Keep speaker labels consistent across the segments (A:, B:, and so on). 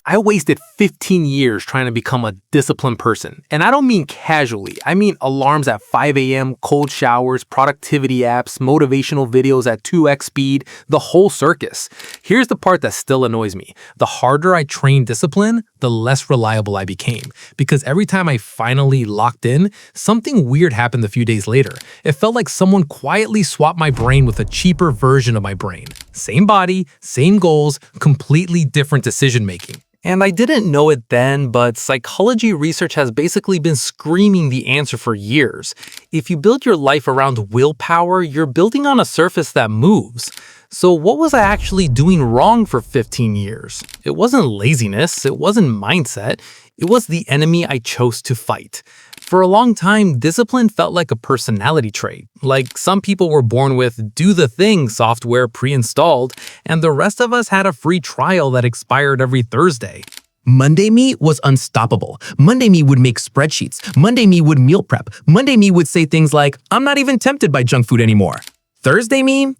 A: I wasted 15 years trying to become a disciplined person. And I don't mean casually. I mean alarms at 5 a.m., cold showers, productivity apps, motivational videos at 2x speed, the whole circus. Here's the part that still annoys me. The harder I trained discipline, the less reliable I became. Because every time I finally locked in, something weird happened a few days later. It felt like someone quietly swapped my brain with a cheaper version of my brain. Same body, same goals, completely different decision making. And I didn't know it then, but psychology research has basically been screaming the answer for years. If you build your life around willpower, you're building on a surface that moves. So what was I actually doing wrong for 15 years? It wasn't laziness, it wasn't mindset, it was the enemy I chose to fight. For a long time, discipline felt like a personality trait. Like some people were born with do the thing software pre-installed, and the rest of us had a free trial that expired every Thursday.
B: Monday me was unstoppable. Monday me would make spreadsheets. Monday me would meal prep. Monday me would say things like, I'm not even tempted by junk food anymore. Thursday me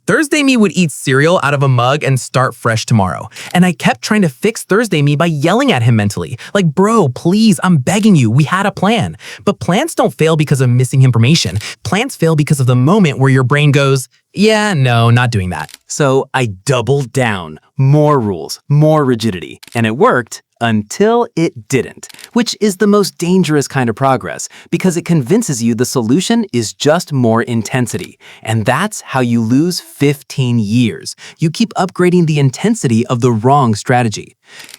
B: would eat cereal out of a mug and start fresh tomorrow. And I kept trying to fix Thursday me by yelling at him mentally. Like, bro, please, I'm begging you, we had a plan. But plans don't fail because of missing information. Plans fail because of the moment where your brain goes, yeah, no, not doing that.
C: So I doubled down. More rules, more rigidity. And it worked until it didn't, which is the most dangerous kind of progress because it convinces you the solution is just more intensity. And that's how you lose 15 years. You keep upgrading the intensity of the wrong strategy.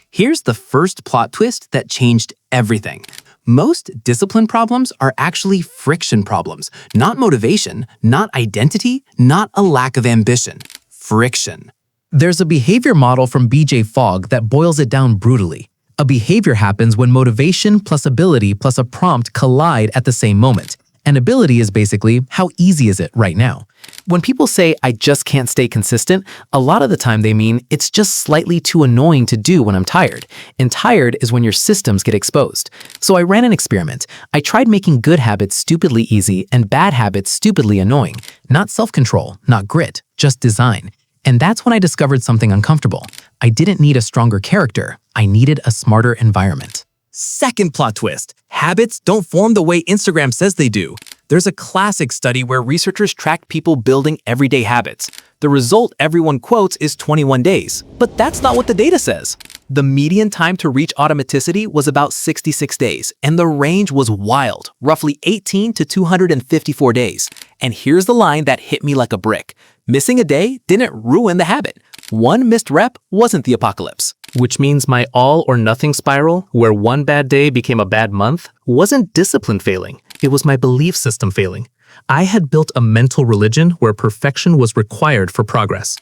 C: Here's the first plot twist that changed everything. Most discipline problems are actually friction problems, not motivation, not identity, not a lack of ambition. Friction.
B: There's a behavior model from BJ Fogg that boils it down brutally. A behavior happens when motivation plus ability plus a prompt collide at the same moment. And ability is basically, how easy is it right now?
C: When people say, I just can't stay consistent, a lot of the time they mean it's just slightly too annoying to do when I'm tired. And tired is when your systems get exposed. So I ran an experiment. I tried making good habits stupidly easy and bad habits stupidly annoying. Not self-control, not grit, just design. And that's when I discovered something uncomfortable. I didn't need a stronger character. I needed a smarter environment.
B: Second plot twist. Habits don't form the way Instagram says they do.
C: There's a classic study where researchers tracked people building everyday habits. The result everyone quotes is 21 days. But that's not what the data says. The median time to reach automaticity was about 66 days, and the range was wild, roughly 18 to 254 days. And here's the line that hit me like a brick. Missing a day didn't ruin the habit. One missed rep wasn't the apocalypse.
A: Which means my all or nothing spiral, where one bad day became a bad month, wasn't discipline failing. It was my belief system failing. I had built a mental religion where perfection was required for progress.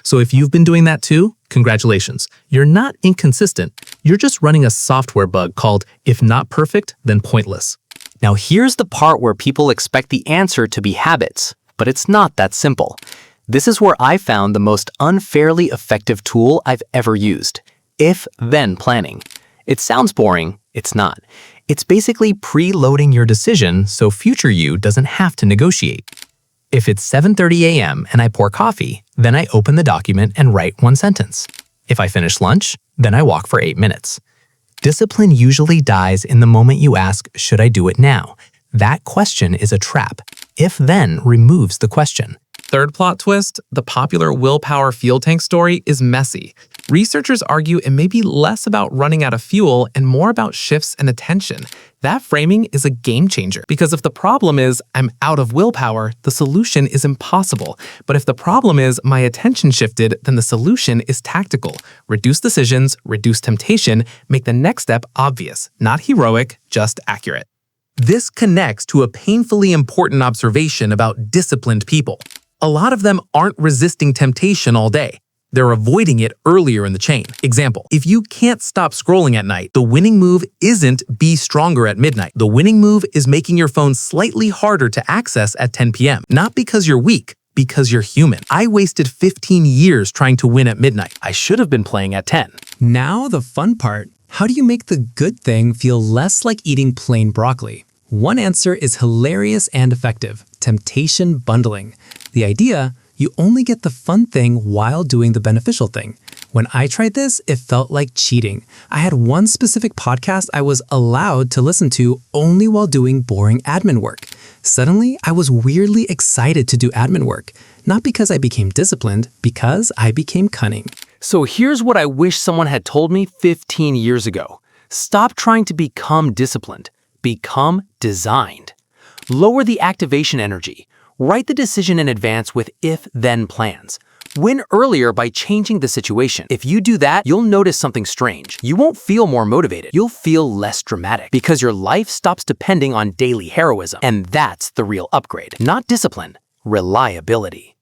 A: So if you've been doing that too, congratulations. You're not inconsistent. You're just running a software bug called, if not perfect, then pointless.
C: Now here's the part where people expect the answer to be habits, but it's not that simple. This is where I found the most unfairly effective tool I've ever used. If-then planning. It sounds boring, it's not. It's basically preloading your decision so future you doesn't have to negotiate. If it's 7:30 a.m. and I pour coffee, then I open the document and write one sentence. If I finish lunch, then I walk for 8 minutes. Discipline usually dies in the moment you ask, should I do it now? That question is a trap. If-then removes the question.
A: Third plot twist, the popular willpower fuel tank story is messy. Researchers argue it may be less about running out of fuel and more about shifts in attention. That framing is a game changer because if the problem is I'm out of willpower, the solution is impossible. But if the problem is my attention shifted, then the solution is tactical. Reduce decisions, reduce temptation, make the next step obvious, not heroic, just accurate.
B: This connects to a painfully important observation about disciplined people. A lot of them aren't resisting temptation all day. They're avoiding it earlier in the chain. Example, if you can't stop scrolling at night, the winning move isn't be stronger at midnight. The winning move is making your phone slightly harder to access at 10 p.m. Not because you're weak, because you're human. I wasted 15 years trying to win at midnight.
C: I should have been playing at 10.
D: Now the fun part. How do you make the good thing feel less like eating plain broccoli? One answer is hilarious and effective: temptation bundling. The idea, you only get the fun thing while doing the beneficial thing. When I tried this, it felt like cheating. I had one specific podcast I was allowed to listen to only while doing boring admin work. Suddenly, I was weirdly excited to do admin work. Not because I became disciplined, because I became cunning.
A: So here's what I wish someone had told me 15 years ago. Stop trying to become disciplined. Become designed. Lower the activation energy. Write the decision in advance with if-then plans. Win earlier by changing the situation. If you do that, you'll notice something strange. You won't feel more motivated. You'll feel less dramatic because your life stops depending on daily heroism. And that's the real upgrade. Not discipline, reliability.